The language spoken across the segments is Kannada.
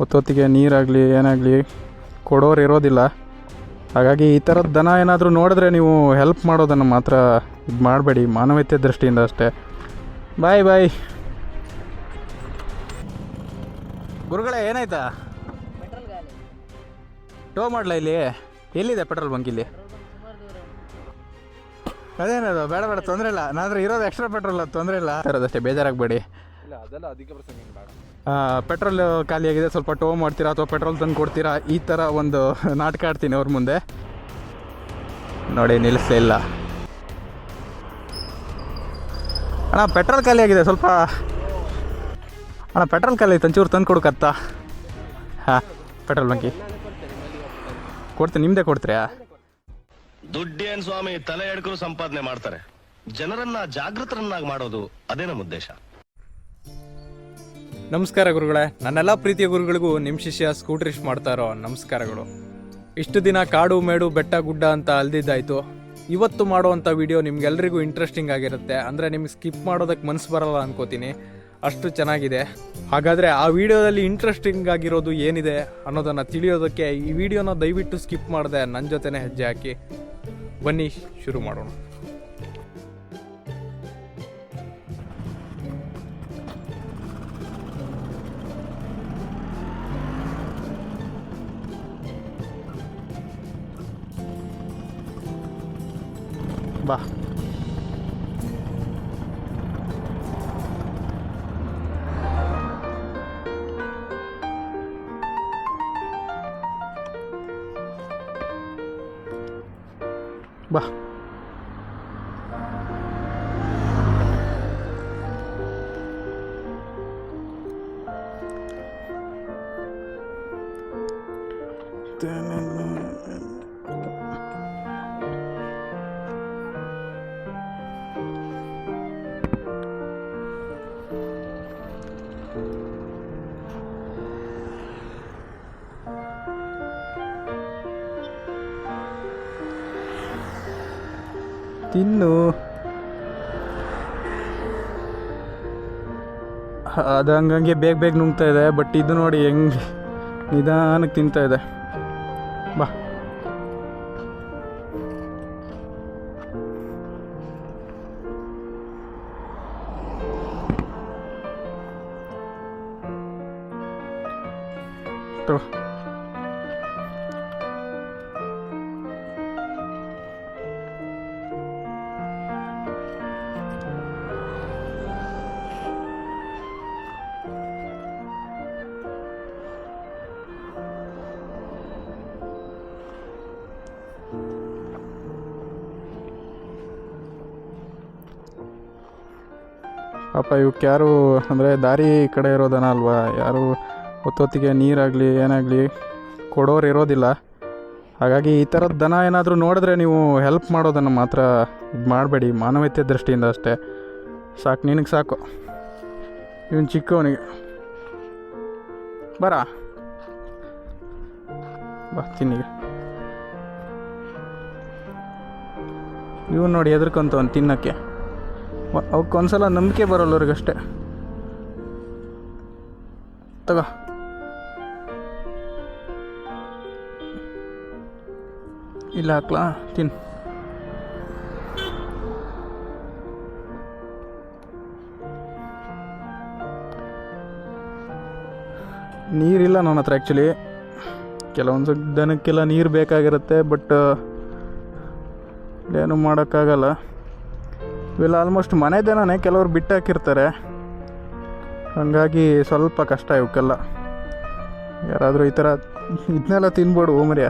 ಹೊತ್ತೊತ್ತಿಗೆ ನೀರಾಗಲಿ ಏನಾಗಲಿ ಕೊಡೋರು ಇರೋದಿಲ್ಲ. ಹಾಗಾಗಿ ಈ ಥರದ ದನ ಏನಾದರೂ ನೋಡಿದ್ರೆ ನೀವು ಹೆಲ್ಪ್ ಮಾಡೋದನ್ನು ಮಾತ್ರ ಇದು ಮಾಡಬೇಡಿ, ಮಾನವೀಯತೆ ದೃಷ್ಟಿಯಿಂದ ಅಷ್ಟೇ. ಬಾಯ್ ಬಾಯ್. ಗುರುಗಳೇ ಏನಾಯ್ತಾ? ಟೋ ಮಾಡಲ ಇಲ್ಲಿ? ಎಲ್ಲಿದೆ ಪೆಟ್ರೋಲ್ ಬಂಕ್ ಇಲ್ಲಿ? ಅದೇನದು ಬೇಡ ಬೇಡ ತೊಂದರೆ ಇಲ್ಲ, ನಾದ್ರೆ ಇರೋದು ಎಕ್ಸ್ಟ್ರಾ ಪೆಟ್ರೋಲ್, ಅದು ತೊಂದರೆ ಇಲ್ಲ ತರೋದಷ್ಟೇ, ಬೇಜಾರಾಗಬೇಡಿ. ಪೆಟ್ರೋಲ್ ಖಾಲಿಯಾಗಿದೆ, ಸ್ವಲ್ಪ ಟೋ ಮಾಡ್ತೀರಾ ಅಥವಾ ಪೆಟ್ರೋಲ್ ತಂದು ಕೊಡ್ತೀರಾ, ಈ ಥರ ಒಂದು ನಾಟಕ ಆಡ್ತೀನಿ ಅವ್ರ ಮುಂದೆ. ನೋಡಿ ನಿಲ್ಲಿಸಲೇ ಇಲ್ಲ ಅಣ್ಣ, ಪೆಟ್ರೋಲ್ ಖಾಲಿಯಾಗಿದೆ, ಸ್ವಲ್ಪ ಅಣ್ಣ ಪೆಟ್ರೋಲ್ ಖಾಲಿ ಆಯ್ತು, ಒಂಚೂರು ತಂದು ಕೊಡಕತ್ತ. ಹಾಂ ಪೆಟ್ರೋಲ್ ಬಂಕಿ ಕೊಡ್ತೀನಿ, ನಿಮ್ಮದೇ ಕೊಡ್ತೀರಾ? ದುಡ್ಡೇನ್ ಸ್ವಾಮಿ, ತಲೆ ಎಡ್ಕರು ಸಂಪಾದನೆ ಮಾಡ್ತಾರೆ, ಜನರನ್ನ ಜಾಗೃತರನ್ನಾಗಿ ಮಾಡೋದು ಅದೇ ನಮ್ಮ ಉದ್ದೇಶ. ನಮಸ್ಕಾರ ಗುರುಗಳೇ, ನನ್ನೆಲ್ಲ ಪ್ರೀತಿಯ ಗುರುಗಳಿಗೂ ನಿಮ್ಮ ಶಿಷ್ಯ ಸ್ಕೂಟ್ರಿಸ್ಟ್ ಮಾಡ್ತಾ ಇರೋ ನಮಸ್ಕಾರಗಳು. ಇಷ್ಟು ದಿನ ಕಾಡು ಮೇಡು ಬೆಟ್ಟ ಗುಡ್ಡ ಅಂತ ಅಲ್ದಿದ್ದಾಯ್ತು. ಇವತ್ತು ಮಾಡುವಂಥ ವಿಡಿಯೋ ನಿಮ್ಗೆಲ್ರಿಗೂ ಇಂಟ್ರೆಸ್ಟಿಂಗ್ ಆಗಿರುತ್ತೆ, ಅಂದರೆ ನಿಮ್ಗೆ ಸ್ಕಿಪ್ ಮಾಡೋದಕ್ಕೆ ಮನಸ್ಸು ಬರಲ್ಲ ಅನ್ಕೋತೀನಿ, ಅಷ್ಟು ಚೆನ್ನಾಗಿದೆ. ಹಾಗಾದರೆ ಆ ವಿಡಿಯೋದಲ್ಲಿ ಇಂಟ್ರೆಸ್ಟಿಂಗ್ ಆಗಿರೋದು ಏನಿದೆ ಅನ್ನೋದನ್ನು ತಿಳಿಯೋದಕ್ಕೆ ಈ ವಿಡಿಯೋನ ದಯವಿಟ್ಟು ಸ್ಕಿಪ್ ಮಾಡದೆ ನನ್ನ ಜೊತೆನೇ ಹೆಜ್ಜೆ ಹಾಕಿ ಬನ್ನಿ, ಶುರು ಮಾಡೋಣ. ಬಾ. ಬಾ. ತಿನ್ನು. ಅದು ಹಂಗಂಗೆ ಬೇಗ ಬೇಗ ನುಂಗ್ತಾ ಇದೆ, ಬಟ್ ಇದು ನೋಡಿ ಹೆಂಗೆ ನಿಧಾನಕ್ಕೆ ತಿಂತಾ ಇದೆ. ಬಾ. ತಗೋ. ಪಾಪ ಇವಕ್ಕೆ ಯಾರು ಅಂದರೆ ದಾರಿ ಕಡೆ ಇರೋದನ ಅಲ್ವಾ, ಯಾರು ಹೊತ್ತೊತ್ತಿಗೆ ನೀರಾಗಲಿ ಏನಾಗಲಿ ಕೊಡೋರು ಇರೋದಿಲ್ಲ. ಹಾಗಾಗಿ ಈ ಥರದ ದನ ಏನಾದರೂ ನೋಡಿದ್ರೆ ನೀವು ಹೆಲ್ಪ್ ಮಾಡೋದನ್ನು ಮಾತ್ರ ಇದು ಮಾಡಬೇಡಿ, ಮಾನವೀಯತೆ ದೃಷ್ಟಿಯಿಂದ ಅಷ್ಟೇ. ಸಾಕು, ನಿನಗೆ ಸಾಕು, ಇವನು ಚಿಕ್ಕವನಿಗೆ. ಬರ ಬಾ ತಿನ್ನಿಗೆ. ಇವನು ನೋಡಿ ಹೆದರ್ಕೊಂತವನು ತಿನ್ನೋಕ್ಕೆ, ಅವಕ್ಕೊಂದ್ಸಲ ನಂಬಿಕೆ ಬರೋಲ್ಲವ್ರಿಗಷ್ಟೇ. ತಗೋ. ಇಲ್ಲ ಹಾಕ್ಲಾ, ತಿನ್ನು. ನೀರಿಲ್ಲ ನನ್ನ ಹತ್ರ ಆ್ಯಕ್ಚುಲಿ. ಕೆಲವೊಂದು ದನಕ್ಕೆಲ್ಲ ನೀರು ಬೇಕಾಗಿರುತ್ತೆ, ಬಟ್ ಏನು ಮಾಡೋಕ್ಕಾಗಲ್ಲ. ಇವೆಲ್ಲ ಆಲ್ಮೋಸ್ಟ್ ಮನೆ ದನನೇ, ಕೆಲವ್ರು ಬಿಟ್ಟು ಹಾಕಿರ್ತಾರೆ, ಹಾಗಾಗಿ ಸ್ವಲ್ಪ ಕಷ್ಟ ಇವಕ್ಕೆಲ್ಲ. ಯಾರಾದರೂ ಈ ಥರ ಇದನ್ನೆಲ್ಲ ತಿನ್ಬೇಡು ಮರ್ಯ.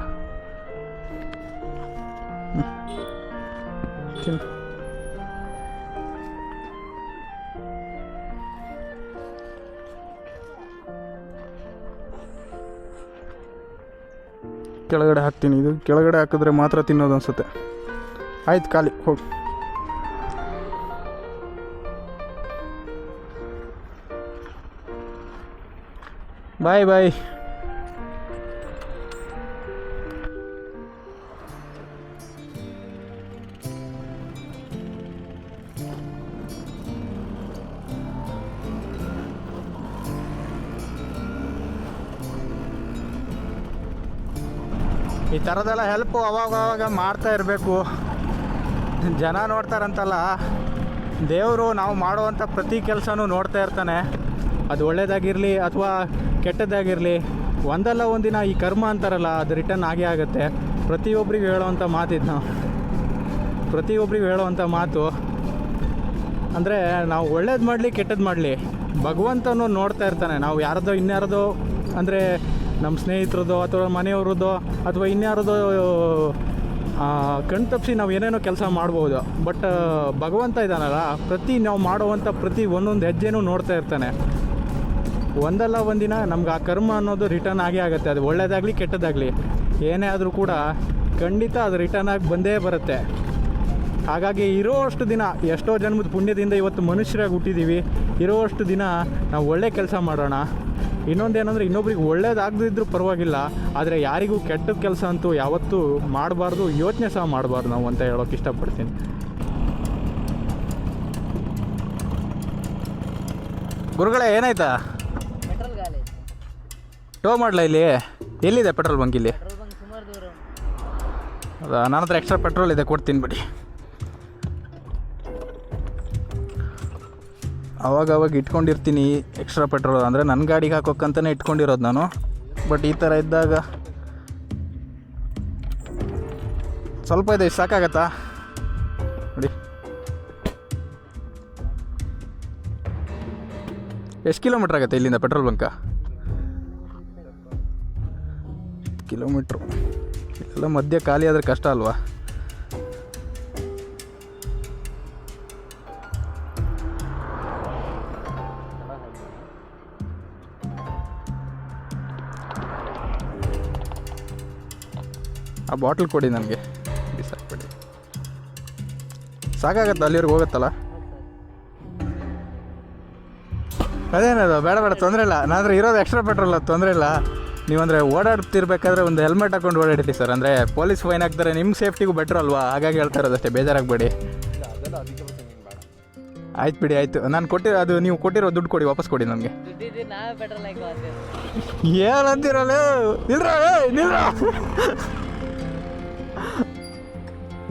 ತಿನ್ನು. ಕೆಳಗಡೆ ಹಾಕ್ತೀನಿ, ಇದು ಕೆಳಗಡೆ ಹಾಕಿದ್ರೆ ಮಾತ್ರ ತಿನ್ನೋದು ಅನಿಸುತ್ತೆ. ಆಯ್ತು, ಖಾಲಿ, ಹೋಗಿ. ಬಾಯ್ ಬಾಯ್. ಈ ಥರದ್ದೆಲ್ಲ ಹೆಲ್ಪು ಅವಾಗ ಮಾಡ್ತಾ ಇರಬೇಕು. ಜನ ನೋಡ್ತಾರಂತಲ್ಲ, ದೇವರು ನಾವು ಮಾಡುವಂಥ ಪ್ರತಿ ಕೆಲಸನೂ ನೋಡ್ತಾ ಇರ್ತಾನೆ. ಅದು ಒಳ್ಳೆಯದಾಗಿರಲಿ ಅಥವಾ ಕೆಟ್ಟದ್ದಾಗಿರಲಿ, ಒಂದಲ್ಲ ಒಂದಿನ ಈ ಕರ್ಮ ಅಂತಾರಲ್ಲ, ಅದು ರಿಟರ್ನ್ ಆಗೇ ಆಗುತ್ತೆ. ಪ್ರತಿಯೊಬ್ಬರಿಗೂ ಹೇಳೋವಂಥ ಮಾತಿದ್ದು ನಾವು, ಪ್ರತಿಯೊಬ್ಬರಿಗೂ ಹೇಳೋವಂಥ ಮಾತು ಅಂದರೆ, ನಾವು ಒಳ್ಳೇದು ಮಾಡಲಿ ಕೆಟ್ಟದ್ದು ಮಾಡಲಿ, ಭಗವಂತನೂ ನೋಡ್ತಾ ಇರ್ತಾನೆ. ನಾವು ಯಾರದೋ ಇನ್ಯಾರದೋ ಅಂದರೆ ನಮ್ಮ ಸ್ನೇಹಿತರದೋ ಅಥವಾ ಮನೆಯವ್ರದ್ದೋ ಅಥವಾ ಇನ್ಯಾರದೋ ಕಣ್ ತಪ್ಪಿಸಿ ನಾವು ಏನೇನೋ ಕೆಲಸ ಮಾಡ್ಬೋದು. ಬಟ್ ಭಗವಂತ ಇದ್ದಾನಲ್ಲ, ನಾವು ಮಾಡುವಂಥ ಪ್ರತಿ ಒಂದೊಂದು ಹೆಜ್ಜೆನೂ ನೋಡ್ತಾ ಇರ್ತಾನೆ. ಒಂದಲ್ಲ ಒಂದಿನ ನಮ್ಗೆ ಆ ಕರ್ಮ ಅನ್ನೋದು ರಿಟರ್ನ್ ಆಗೇ ಆಗುತ್ತೆ. ಅದು ಒಳ್ಳೆಯದಾಗಲಿ ಕೆಟ್ಟದ್ದಾಗಲಿ ಏನೇ ಆದರೂ ಕೂಡ ಖಂಡಿತ ಅದು ರಿಟರ್ನ್ ಆಗಿ ಬಂದೇ ಬರುತ್ತೆ. ಹಾಗಾಗಿ ಇರೋಷ್ಟು ದಿನ, ಎಷ್ಟೋ ಜನ್ಮದ ಪುಣ್ಯದಿಂದ ಇವತ್ತು ಮನುಷ್ಯರಾಗಿ ಹುಟ್ಟಿದ್ದೀವಿ. ಇರೋಷ್ಟು ದಿನ ನಾವು ಒಳ್ಳೆ ಕೆಲಸ ಮಾಡೋಣ. ಇನ್ನೊಂದೇನೆಂದರೆ, ಇನ್ನೊಬ್ರಿಗೆ ಒಳ್ಳೇದಾಗದಿದ್ರೂ ಪರವಾಗಿಲ್ಲ, ಆದರೆ ಯಾರಿಗೂ ಕೆಟ್ಟ ಕೆಲಸ ಅಂತೂ ಯಾವತ್ತೂ ಮಾಡಬಾರ್ದು, ಯೋಚನೆ ಸಹ ಮಾಡಬಾರ್ದು ನಾವು ಅಂತ ಹೇಳೋಕೆ ಇಷ್ಟಪಡ್ತೀನಿ. ಗುರುಗಳೇ, ಏನಾಯ್ತಾ? ಪೆಟ್ರೋಲ್ ಗಾಲಿ ಟೋ ಮಾಡಲ? ಇಲ್ಲಿ ಎಲ್ಲಿದೆ ಪೆಟ್ರೋಲ್ ಬಂಕ್? ಇಲ್ಲಿ ಪೆಟ್ರೋಲ್ ಬಂಕ್ ಸುಮಾರು ದೂರ. ಹೌದಾ? ನನ್ನ ಹತ್ರ ಎಕ್ಸ್ಟ್ರಾ ಪೆಟ್ರೋಲ್ ಇದೆ, ಕೊಡ್ತೀನಿ ಬಿಡಿ. ಅವಾಗ ಇಟ್ಕೊಂಡಿರ್ತೀನಿ ಎಕ್ಸ್ಟ್ರಾ ಪೆಟ್ರೋಲ್, ಅಂದರೆ ನನ್ನ ಗಾಡಿಗೆ ಹಾಕೋಕ್ಕಂತಲೇ ಇಟ್ಕೊಂಡಿರೋದು ನಾನು. ಬಟ್ ಈ ಥರ ಇದ್ದಾಗ ಸ್ವಲ್ಪ ಇದೆ, ಸಾಕಾಗತ್ತಾ ನೋಡಿ. ಎಷ್ಟು ಕಿಲೋಮೀಟ್ರ್ ಆಗುತ್ತೆ ಇಲ್ಲಿಂದ ಪೆಟ್ರೋಲ್ ಬಂಕ? ಕಿಲೋಮೀಟ್ರು. ಇಲ್ಲೆಲ್ಲ ಮಧ್ಯೆ ಖಾಲಿ ಆದರೆ ಕಷ್ಟ ಅಲ್ವಾ? ಆ ಬಾಟ್ಲ್ ಕೊಡಿ ನನಗೆ, ಬಿಸಾಕ್ಬೇಡಿ. ಸಾಕಾಗತ್ತ? ಅಲ್ಲಿವರೆಗೆ ಹೋಗುತ್ತಲ್ಲ? ಅದೇನದು, ಬೇಡ ತೊಂದರೆ ಇಲ್ಲ. ನಾನಂದ್ರೆ ಇರೋದು ಎಕ್ಸ್ಟ್ರಾ ಪೆಟ್ರೋಲ್, ಅದು ತೊಂದರೆ ಇಲ್ಲ. ನೀವಂದರೆ ಓಡಾಡ್ತಿರ್ಬೇಕಾದ್ರೆ ಒಂದು ಹೆಲ್ಮೆಟ್ ಹಾಕೊಂಡು ಓಡಾಡಿರಿ ಸರ್. ಅಂದರೆ ಪೊಲೀಸ್ ಫೈನ್ ಹಾಕ್ತಾರೆ, ನಿಮ್ಮ ಸೇಫ್ಟಿಗೂ ಬೆಟ್ರ್ ಅಲ್ವಾ? ಹಾಗಾಗಿ ಹೇಳ್ತಾ ಇರೋದಷ್ಟೇ, ಬೇಜಾರಾಗಬೇಡಿ. ಆಯ್ತು ಬಿಡಿ, ಆಯಿತು. ನಾನು ಅದು ನೀವು ಕೊಟ್ಟಿರೋ ದುಡ್ಡು ಕೊಡಿ, ವಾಪಸ್ ಕೊಡಿ ನನಗೆ. ನಾವೇ ಪೆಟ್ರೋಲ್ ಏನಂತೀರಲ್ಲ? ನಿಲ್ರ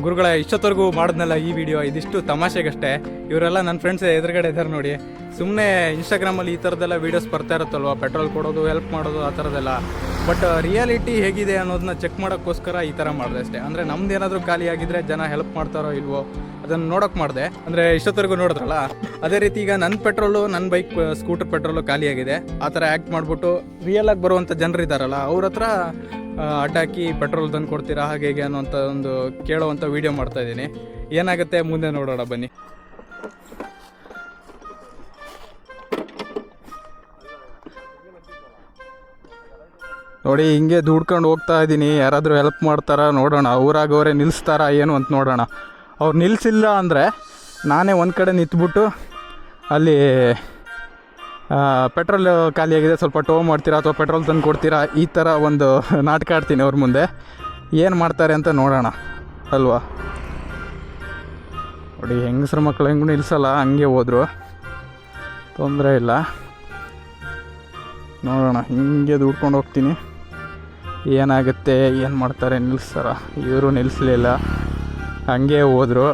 ಗುರುಗಳೇ, ಇಷ್ಟೊತ್ತವರೆಗೂ ಮಾಡಿದ್ನಲ್ಲ ಈ ವಿಡಿಯೋ, ಇದಿಷ್ಟು ತಮಾಷೆಗಷ್ಟೇ. ಇವರೆಲ್ಲ ನನ್ನ ಫ್ರೆಂಡ್ಸ್ ಎದುರುಗಡೆ ಇದ್ದಾರೆ ನೋಡಿ. ಸುಮ್ಮನೆ ಇನ್ಸ್ಟಾಗ್ರಾಮಲ್ಲಿ ಈ ಥರದ್ದೆಲ್ಲ ವೀಡಿಯೋಸ್ ಬರ್ತಾ ಇರುತ್ತಲ್ವ, ಪೆಟ್ರೋಲ್ ಕೊಡೋದು, ಹೆಲ್ಪ್ ಮಾಡೋದು, ಆ ಥರದ್ದೆಲ್ಲ. ಬಟ್ ರಿಯಾಲಿಟಿ ಹೇಗಿದೆ ಅನ್ನೋದನ್ನ ಚೆಕ್ ಮಾಡೋಕ್ಕೋಸ್ಕರ ಈ ಥರ ಮಾಡಿದೆ ಅಷ್ಟೇ. ಅಂದರೆ ನಮ್ದು ಏನಾದರೂ ಖಾಲಿ ಆಗಿದ್ರೆ ಜನ ಹೆಲ್ಪ್ ಮಾಡ್ತಾರೋ ಇಲ್ವೋ ಅದನ್ನು ನೋಡೋಕೆ ಮಾಡಿದೆ. ಅಂದರೆ ಇಷ್ಟೊತ್ತವರೆಗೂ ನೋಡಿದ್ರಲ್ಲ, ಅದೇ ರೀತಿ ಈಗ ನನ್ನ ಪೆಟ್ರೋಲು, ನನ್ನ ಬೈಕ್ ಸ್ಕೂಟರ್ ಪೆಟ್ರೋಲು ಖಾಲಿಯಾಗಿದೆ. ಆ ಥರ ಆ್ಯಕ್ಟ್ ಮಾಡಿಬಿಟ್ಟು ರಿಯಲಾಗಿ ಬರುವಂಥ ಜನರು ಇದ್ದಾರಲ್ಲ, ಅವ್ರ ಹತ್ರ ಅಡ್ಡಾಕಿ ಪೆಟ್ರೋಲ್ ತಂದು ಕೊಡ್ತೀರಾ ಹಾಗೆ ಹೇಗೆ ಅನ್ನೋಂಥ ಒಂದು ಕೇಳೋವಂಥ ವೀಡಿಯೋ ಮಾಡ್ತಾಯಿದ್ದೀನಿ. ಏನಾಗುತ್ತೆ ಮುಂದೆ ನೋಡೋಣ ಬನ್ನಿ. ನೋಡಿ, ಹಿಂಗೆ ದುಡ್ಕೊಂಡು ಹೋಗ್ತಾ ಇದ್ದೀನಿ. ಯಾರಾದರೂ ಹೆಲ್ಪ್ ಮಾಡ್ತಾರಾ ನೋಡೋಣ, ಅವರೇ ನಿಲ್ಲಿಸ್ತಾರಾ ಏನು ಅಂತ ನೋಡೋಣ. ಅವ್ರು ನಿಲ್ಲಿಸಿಲ್ಲ ಅಂದರೆ ನಾನೇ ಒಂದು ಕಡೆ ನಿಂತ್ಬಿಟ್ಟು ಅಲ್ಲಿ ಪೆಟ್ರೋಲ್ ಖಾಲಿಯಾಗಿದೆ, ಸ್ವಲ್ಪ ಟೋ ಮಾಡ್ತೀರಾ ಅಥವಾ ಪೆಟ್ರೋಲ್ ತಂದು ಕೊಡ್ತೀರಾ, ಈ ಥರ ಒಂದು ನಾಟಕ ಆಡ್ತೀನಿ ಅವ್ರ ಮುಂದೆ. ಏನು ಮಾಡ್ತಾರೆ ಅಂತ ನೋಡೋಣ ಅಲ್ವಾ? ನೋಡಿ, ಹೆಂಗಸ್ರ ಮಕ್ಕಳು ಹೆಂಗೂ ನಿಲ್ಲಿಸಲ್ಲ, ಹಂಗೆ ಹೋದರು, ತೊಂದರೆ ಇಲ್ಲ. ನೋಡೋಣ, ಹಿಂಗೆ ದುಡ್ಕೊಂಡು ಹೋಗ್ತೀನಿ. ಏನಾಗುತ್ತೆ, ಏನು ಮಾಡ್ತಾರೆ, ನಿಲ್ಲಿಸ್ತಾರ? ಇವರು ನಿಲ್ಲಿಸಲಿಲ್ಲ, ಹಂಗೆ ಹೋದರು.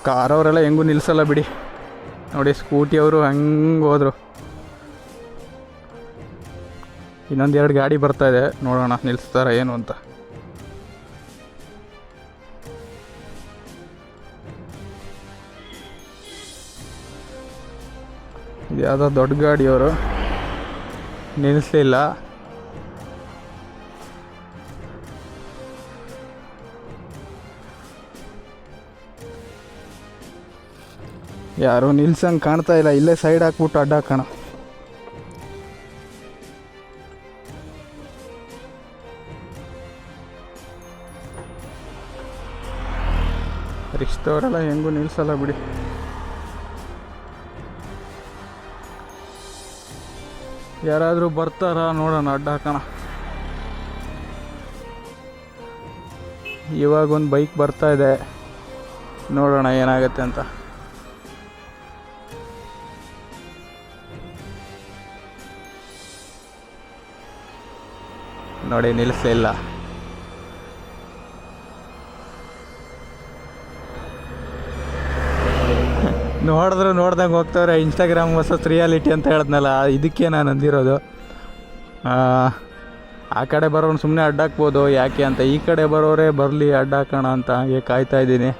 ಕಾರವರೆಲ್ಲ ಹೆಂಗೂ ನಿಲ್ಲಿಸಲ್ಲ ಬಿಡಿ. ನೋಡಿ, ಸ್ಕೂಟಿಯವರು ಹಂಗೆ ಹೋದರು. ಇನ್ನೊಂದೆರಡು ಗಾಡಿ ಬರ್ತಾಯಿದೆ, ನೋಡೋಣ ನಿಲ್ಲಿಸ್ತಾರ ಏನು ಅಂತ. ಇದು ಯಾವುದೋ ದೊಡ್ಡ ಗಾಡಿಯವರು ನಿಲ್ಲಿಸಲಿಲ್ಲ. ಯಾರೂ ನಿಲ್ಸಂಗೆ ಕಾಣ್ತಾ ಇಲ್ಲ, ಇಲ್ಲೇ ಸೈಡ್ ಹಾಕ್ಬಿಟ್ಟು ಅಡ್ಡ ಹಾಕೋಣ. ರಿಕ್ಷದವರೆಲ್ಲ ಹೆಂಗೂ ನಿಲ್ಸಲ್ಲ ಬಿಡಿ. ಯಾರಾದರೂ ಬರ್ತಾರಾ ನೋಡೋಣ, ಅಡ್ಡ ಹಾಕೋಣ. ಇವಾಗ ಒಂದು ಬೈಕ್ ಬರ್ತಾ ಇದೆ, ನೋಡೋಣ ಏನಾಗುತ್ತೆ ಅಂತ. ನೋಡಿ ನಿಲ್ಲಿಸಲಿಲ್ಲ. ನೋಡಿದ್ರು ನೋಡ್ದಂಗೆ ಹೋಗ್ತವ್ರೆ. ಇನ್ಸ್ಟಾಗ್ರಾಮ್ ಹೊಸ ರಿಯಾಲಿಟಿ ಅಂತ ಹೇಳಿದ್ನಲ್ಲ, ಇದಕ್ಕೆ ನಾನು ಅಂದಿರೋದು. ಆ ಕಡೆ ಬರೋನು ಸುಮ್ಮನೆ ಅಡ್ಡಾಕ್ಬೋದು, ಯಾಕೆ ಅಂತ. ಈ ಕಡೆ ಬರೋರೇ ಬರಲಿ ಅಡ್ಡಾಕೋಣ ಅಂತ ಹಾಗೆ ಕಾಯ್ತಾ ಇದ್ದೀನಿ.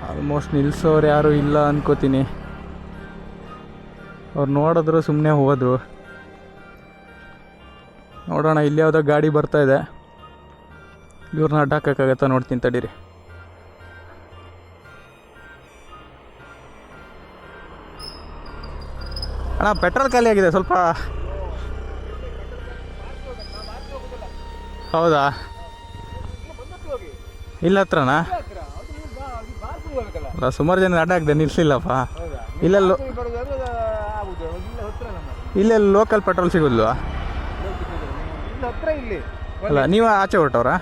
ಆಲ್ಮೋಸ್ಟ್ ನಿಲ್ಲಿಸೋರು ಯಾರೂ ಇಲ್ಲ ಅನ್ಕೋತೀನಿ. ಅವ್ರು ನೋಡಿದ್ರು ಸುಮ್ಮನೆ ಹೋದ್ರು. ನೋಡೋಣ, ಇಲ್ಲಿ ಯಾವುದೋ ಗಾಡಿ ಬರ್ತಾ ಇದೆ, ಇವ್ರನ್ನ ಅಡ್ಡಾಕೋಕ್ಕಾಗತ್ತಾ ನೋಡ್ತೀನಿ ತಡೀರಿ. ಅಣ್ಣ ಪೆಟ್ರೋಲ್ ಖಾಲಿ ಆಗಿದೆ ಸ್ವಲ್ಪ. ಹೌದಾ, ಇಲ್ಲ ಹತ್ರನಾ? ಅಲ್ಲ, ಸುಮಾರು ಜನ ಅಡ್ಡ ಹಾಕಿದೆ, ನಿಲ್ಲಿಸಿಲ್ಲಪ್ಪ. ಇಲ್ಲೆಲ್ಲೋ ಇಲ್ಲೆಲ್ಲ ಲೋಕಲ್ ಪೆಟ್ರೋಲ್ ಸಿಗೋಲ್ವಾ? ಅಲ್ಲ, ನೀವು ಆಚೆ ಹೊರಟವ್ರಾ?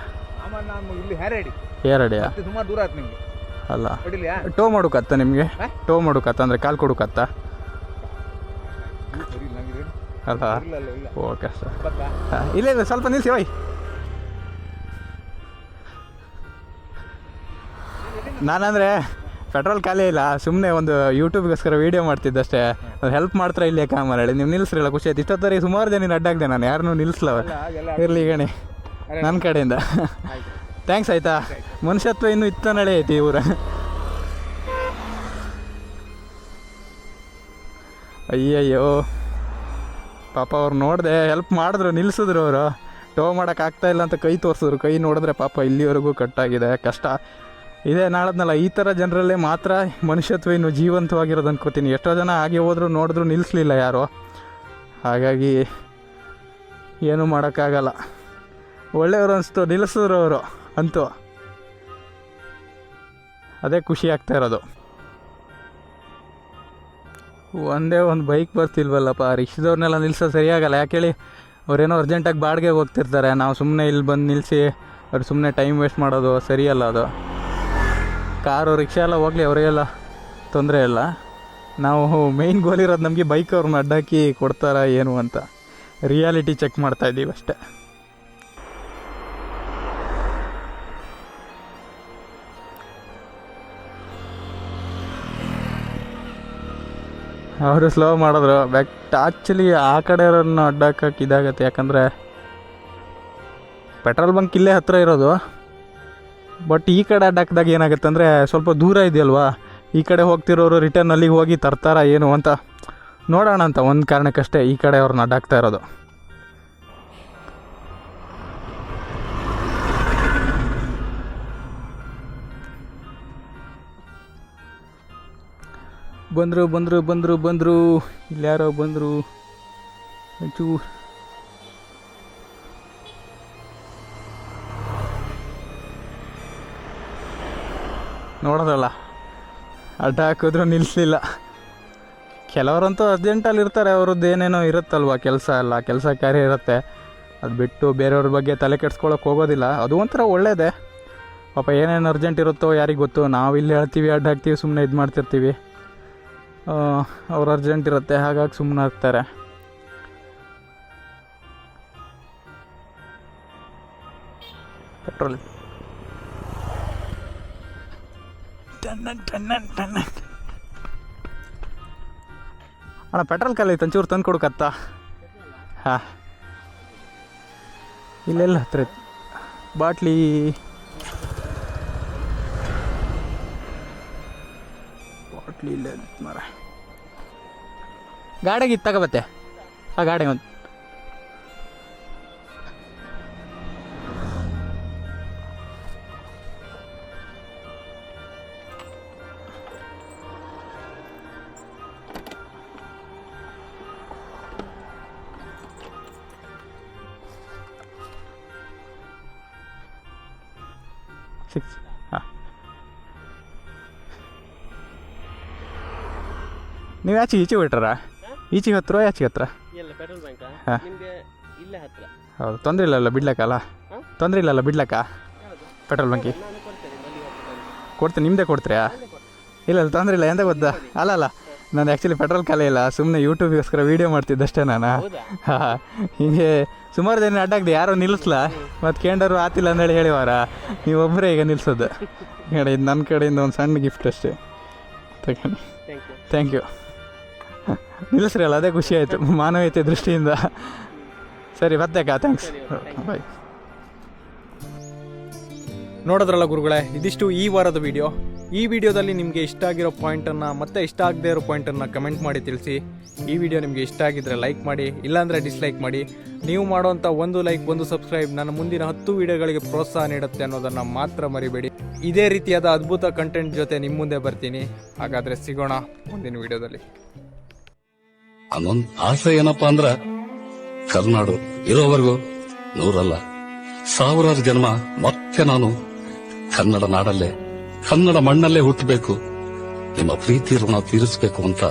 ಎರಡಿಯಾ? ಅಲ್ಲ, ಟೋ ಮಾಡೋಕತ್ತ ನಿಮಗೆ? ಟೋ ಮಾಡೋಕತ್ತ ಅಂದರೆ ಕಾಲು ಕೊಡೋಕತ್ತ ಅಲ್ಲ? Okay sir. ಇಲ್ಲ ಇಲ್ಲ, ಸ್ವಲ್ಪ ನಿಲ್ಲಿಸಿ ಹೋಯ್. ನಾನಂದರೆ ಪೆಟ್ರೋಲ್ ಖಾಲಿ ಇಲ್ಲ, ಸುಮ್ಮನೆ ಒಂದು ಯೂಟ್ಯೂಬ್ಗೋಸ್ಕರ ವೀಡಿಯೋ ಮಾಡ್ತಿದ್ದಷ್ಟೇ. ಅದು ಹೆಲ್ಪ್ ಮಾಡ್ತಾರೆ ಇಲ್ಲಿ ಕಾಮರ್ ಹೇಳಿ. ನೀವು ನಿಲ್ಲಿಸ್ರಲ್ಲ, ಖುಷಿ ಆಯ್ತು. ಇಷ್ಟೊತ್ತರಿಗೆ ಸುಮಾರು ಜನ ಅಡ್ಡಾಗ್ದೆ, ನಾನು ಯಾರನ್ನೂ ನಿಲ್ಲಿಸ್ಲವ. ಇರಲಿ ಗಣಿ ನನ್ನ ಕಡೆಯಿಂದ. ಥ್ಯಾಂಕ್ಸ್ ಆಯಿತಾ. ಮನುಷ್ಯತ್ವ ಇನ್ನೂ ಇತ್ತ ನಡೆ ಐತಿ ಊರ. ಅಯ್ಯಯ್ಯೋ ಪಾಪ, ಅವ್ರು ನೋಡಿದೆ, ಹೆಲ್ಪ್ ಮಾಡಿದ್ರು, ನಿಲ್ಲಿಸಿದ್ರು. ಅವರು ಟೋ ಮಾಡೋಕ್ಕಾಗ್ತಾಯಿಲ್ಲ ಅಂತ ಕೈ ತೋರಿಸಿದ್ರು. ಕೈ ನೋಡಿದ್ರೆ ಪಾಪ ಇಲ್ಲಿವರೆಗೂ ಕಟ್ಟಾಗಿದೆ. ಕಷ್ಟ ಇದೇ. ನಾಳದ್ನಲ್ಲ, ಈ ಥರ ಜನರಲ್ಲೇ ಮಾತ್ರ ಮನುಷ್ಯತ್ವ ಇನ್ನು ಜೀವಂತವಾಗಿರೋದು ಅನ್ಕೋತೀನಿ. ಎಷ್ಟೋ ಜನ ಹಾಗೆ ಹೋದ್ರು, ನೋಡಿದ್ರು, ನಿಲ್ಲಿಸಲಿಲ್ಲ ಯಾರು. ಹಾಗಾಗಿ ಏನೂ ಮಾಡೋಕ್ಕಾಗಲ್ಲ. ಒಳ್ಳೆಯವರು ಅನಿಸ್ತು, ನಿಲ್ಲಿಸಿದ್ರು ಅವರು ಅಂತೂ. ಅದೇ ಖುಷಿ ಆಗ್ತಾ ಇರೋದು. ಒಂದೇ ಒಂದು ಬೈಕ್ ಬರ್ತಿಲ್ವಲ್ಲಪ್ಪ. ರಿಕ್ಷಾದವ್ರನ್ನೆಲ್ಲ ನಿಲ್ಸೋದು ಸರಿಯಾಗಲ್ಲ. ಯಾಕೆ ಹೇಳಿ, ಅವ್ರೇನೋ ಅರ್ಜೆಂಟಾಗಿ ಬಾಡಿಗೆ ಹೋಗ್ತಿರ್ತಾರೆ. ನಾವು ಸುಮ್ಮನೆ ಇಲ್ಲಿ ಬಂದು ನಿಲ್ಲಿಸಿ ಅವ್ರು ಸುಮ್ಮನೆ ಟೈಮ್ ವೇಸ್ಟ್ ಮಾಡೋದು ಸರಿಯಲ್ಲ. ಅದು ಕಾರು ರಿಕ್ಷಾ ಎಲ್ಲ ಹೋಗಲಿ, ಅವರಿಗೆಲ್ಲ ತೊಂದರೆ ಇಲ್ಲ. ನಾವು ಮೇಯ್ನ್ ಗೋಲ್ ಇರೋದು ನಮಗೆ ಬೈಕ್ ಅವ್ರನ್ನ ಅಡ್ಡಾಕಿ ಕೊಡ್ತಾರಾ ಏನು ಅಂತ ರಿಯಾಲಿಟಿ ಚೆಕ್ ಮಾಡ್ತಾಯಿದ್ದೀವಿ ಅಷ್ಟೇ. ಅವರು ಸ್ಲೋ ಮಾಡಿದ್ರು. ಬಟ್ ಆ್ಯಕ್ಚುಲಿ ಆ ಕಡೆ ಇರೋರನ್ನ ಅಡ್ಡಾಕಕ್ಕೆ ಇದಾಗತ್ತೆ. ಯಾಕಂದರೆ ಪೆಟ್ರೋಲ್ ಬಂಕ್ ಇಲ್ಲೇ ಹತ್ತಿರ ಇರೋದು. ಬಟ್ ಈ ಕಡೆ ಅಡ್ಡಾಕಿದಾಗ ಏನಾಗುತ್ತೆ ಅಂದರೆ ಸ್ವಲ್ಪ ದೂರ ಇದೆಯಲ್ವಾ, ಈ ಕಡೆ ಹೋಗ್ತಿರೋರು ರಿಟರ್ನ್ ಅಲ್ಲಿಗೆ ಹೋಗಿ ತರ್ತಾರಾ ಏನು ಅಂತ ನೋಡೋಣ ಅಂತ ಒಂದು ಕಾರಣಕ್ಕಷ್ಟೇ ಈ ಕಡೆ ಅವ್ರನ್ನ ಅಡ್ಡಾಕ್ತಾ ಇರೋದು. ಬಂದರು ಬಂದರು ಬಂದರು ಬಂದರು ಇಲ್ಲಿ ಯಾರೋ ಬಂದರು. ಒಂಚೂರು ನೋಡೋದಲ್ಲ, ಅಡ್ಡ ಹಾಕಿದ್ರು ನಿಲ್ಲಿಸಲಿಲ್ಲ. ಕೆಲವರಂತೂ ಅರ್ಜೆಂಟಲ್ಲಿ ಇರ್ತಾರೆ, ಅವ್ರದ್ದು ಏನೇನೋ ಇರುತ್ತಲ್ವ ಕೆಲಸ ಎಲ್ಲ, ಕೆಲಸ ಕಾರ್ಯ ಇರುತ್ತೆ. ಅದು ಬಿಟ್ಟು ಬೇರೆಯವ್ರ ಬಗ್ಗೆ ತಲೆ ಕೆಡ್ಸ್ಕೊಳಕ್ಕೆ ಹೋಗೋದಿಲ್ಲ. ಅದು ಒಂಥರ ಒಳ್ಳೆಯದೇ. ಪಾಪ ಏನೇನು ಅರ್ಜೆಂಟ್ ಇರುತ್ತೋ ಯಾರಿಗೆ ಗೊತ್ತು. ನಾವು ಇಲ್ಲಿ ಹೇಳ್ತೀವಿ, ಅಡ್ಡ ಹಾಕ್ತೀವಿ, ಸುಮ್ಮನೆ ಇದು ಮಾಡ್ತಿರ್ತೀವಿ. ಅವ್ರು ಅರ್ಜೆಂಟ್ ಇರುತ್ತೆ, ಹಾಗಾಗಿ ಸುಮ್ಮನೆ ಆಗ್ತಾರೆ. ಪೆಟ್ರೋಲ್ ಅಣ್ಣ, ಪೆಟ್ರೋಲ್ ಖಾಲಿ ಐತೆ, ಒಂಚೂರು ತಂದು ಕೊಡಕತ್ತಾ? ಹಾಂ, ಇಲ್ಲೆಲ್ಲ ಹತ್ರ ಬಾಟ್ಲಿ. ಬಾಟ್ಲಿ ಇಲ್ಲ ಮರ. ಗಾಡಿಗೆ ಇದು ತಗೋಬತ್ತೆ. ಆ ಗಾಡಿ ಒಂದು ಸಿಕ್ಸ್. ಹಾಂ, ನೀವು ಈಚೆ ಬಿಟ್ಟಾರ ಈಚೆಗೆ ಹತ್ರ ಆಚೆಗೆ ಹತ್ರ ಎಲ್ಲ ಪೆಟ್ರೋಲ್ ಬ್ಯಾಂಕ್ ಹಾ. ನಿಮ್ಗೆ ಇಲ್ಲೇ ಹತ್ರ. ಹೌದು ತೊಂದರೆ ಇಲ್ಲಲ್ಲ ಬಿಡ್ಲಕ್ಕಲ್ಲ ತೊಂದರೆ ಇಲ್ಲಲ್ಲ ಬಿಡ್ಲಕ್ಕ ಯಾವುದು? ಪೆಟ್ರೋಲ್ ಬಂಕಿ ನಾನು ಕೊಡ್ತೇನೆ ಮಲ್ಲಿಗೆ ಹತ್ರ. ಕೊಡ್ತೀನಿ ನಿಮ್ಮದೇ ಕೊಡ್ತೀರಾ ಇಲ್ಲ ತೊಂದರೆ ಇಲ್ಲ ಎಂತ ಗೊತ್ತಾ ಅಲ್ಲ ನಾನು ಆ್ಯಕ್ಚುಲಿ ಪೆಟ್ರೋಲ್ ಖಾಲಿ ಇಲ್ಲ ಸುಮ್ಮನೆ ಯೂಟ್ಯೂಬ್ಗೋಸ್ಕರ ವೀಡಿಯೋ ಮಾಡ್ತಿದ್ದಷ್ಟೇ ನಾನು ಹೌದಾ? ಹಾಂ ಹಿಂಗೆ ಸುಮಾರು ದಿನ ಅಡ್ಡಾಗ್ದೆ ಯಾರೋ ನಿಲ್ಲಿಸ್ಲ ಮತ್ತು ಕೇಂಡರು ಆತಿಲ್ಲ ಅಂದೇಳಿ ಹೇಳಿವಾರ ನೀವೊಬ್ಬರೇ ಈಗ ನಿಲ್ಲಿಸೋದು ಹೇಳಿ ಇದು ನನ್ನ ಕಡೆಯಿಂದ ಒಂದು ಸಣ್ಣ ಗಿಫ್ಟ್ ಅಷ್ಟೇ ತಗೊಂಡು ಥ್ಯಾಂಕ್ ಯು. ಥ್ಯಾಂಕ್ ಯು ನಿಲ್ಲಿಸ್ರಿ ಅಲ್ಲ ಅದೇ ಖುಷಿ ಆಯಿತು ಮಾನವೀಯತೆ ದೃಷ್ಟಿಯಿಂದ ಸರಿ ಬರ್ತೇಕ ಥ್ಯಾಂಕ್ಸ್ ಬಾಯ್. ನೋಡಿದ್ರಲ್ಲ ಗುರುಗಳೇ, ಇದಿಷ್ಟು ಈ ವಾರದ ವಿಡಿಯೋ. ಈ ವಿಡಿಯೋದಲ್ಲಿ ನಿಮಗೆ ಇಷ್ಟ ಆಗಿರೋ ಪಾಯಿಂಟನ್ನು ಮತ್ತೆ ಇಷ್ಟ ಆಗದೇ ಇರೋ ಪಾಯಿಂಟನ್ನು ಕಮೆಂಟ್ ಮಾಡಿ ತಿಳಿಸಿ. ಈ ವಿಡಿಯೋ ನಿಮಗೆ ಇಷ್ಟ ಆಗಿದ್ದರೆ ಲೈಕ್ ಮಾಡಿ, ಇಲ್ಲಾಂದರೆ ಡಿಸ್ಲೈಕ್ ಮಾಡಿ. ನೀವು ಮಾಡುವಂಥ ಒಂದು ಲೈಕ್ ಒಂದು ಸಬ್ಸ್ಕ್ರೈಬ್ ನನ್ನ ಮುಂದಿನ 10 ವಿಡಿಯೋಗಳಿಗೆ ಪ್ರೋತ್ಸಾಹ ನೀಡುತ್ತೆ ಅನ್ನೋದನ್ನು ಮಾತ್ರ ಮರಿಬೇಡಿ. ಇದೇ ರೀತಿಯಾದ ಅದ್ಭುತ ಕಂಟೆಂಟ್ ಜೊತೆ ನಿಮ್ಮ ಮುಂದೆ ಬರ್ತೀನಿ. ಹಾಗಾದರೆ ಸಿಗೋಣ ಮುಂದಿನ ವಿಡಿಯೋದಲ್ಲಿ. ಅನ್ನೊಂದು ಆಸೆ ಏನಪ್ಪಾ ಅಂದ್ರ ಕರ್ನಾಡು ಇರೋವರೆಗೂ 100 ಅಲ್ಲ 1000 ಜನ್ಮ ಮತ್ತೆ ನಾನು ಕನ್ನಡ ನಾಡಲ್ಲೇ ಕನ್ನಡ ಮಣ್ಣಲ್ಲೇ ಹುಟ್ಟಬೇಕು, ನಿಮ್ಮ ಪ್ರೀತಿ ಋಣ ತೀರಿಸಬೇಕು ಅಂತ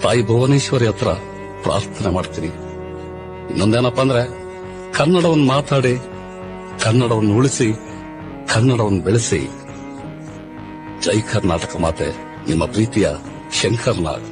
ತಾಯಿ ಭುವನೇಶ್ವರಿ ಹತ್ರ ಪ್ರಾರ್ಥನೆ ಮಾಡ್ತೀನಿ. ಇನ್ನೊಂದೇನಪ್ಪಾ ಅಂದ್ರೆ ಕನ್ನಡವನ್ನು ಮಾತಾಡಿ, ಕನ್ನಡವನ್ನು ಉಳಿಸಿ, ಕನ್ನಡವನ್ನು ಬೆಳೆಸಿ. ಜೈ ಕರ್ನಾಟಕ ಮಾತೆ, ನಿಮ್ಮ ಪ್ರೀತಿಯ ಶಂಕರ್ ನಾಗ್.